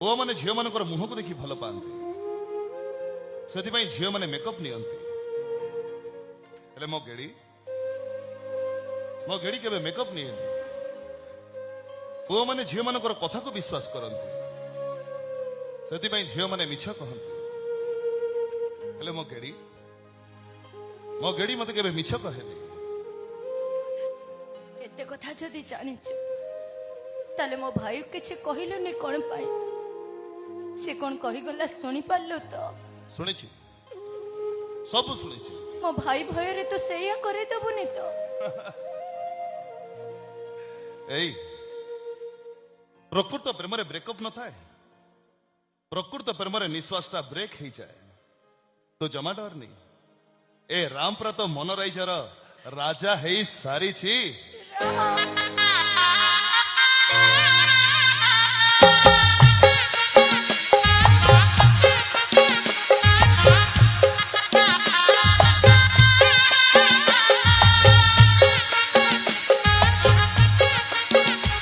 पुआ मैंने झील मान मुह को देखी भल पाती से झील मैंने मेकअप नियंती मो गेड़ी के मेकअप निये पुआ मैंने झील मान कथा को विश्वास करती से झील मैंने मिछ कहते मो गेड़ी मत के मिछ कहे एते कथा जदि जानिछु ताले मो भाई किछि कहिलुनी कोन पाई से कोन कहि गला सुनी पारलो तो सुनिछि सब सुनिछि मो भाई भय रे तो सेया करे दबुनी तो एई प्रकृत प्रेम रे ब्रेकअप न थाए प्रकृत प्रेम रे निश्वासटा ब्रेक हो जाए तो जमा डर नहीं ए रामप्रा तो मनराइजर राजा है सारी छी राम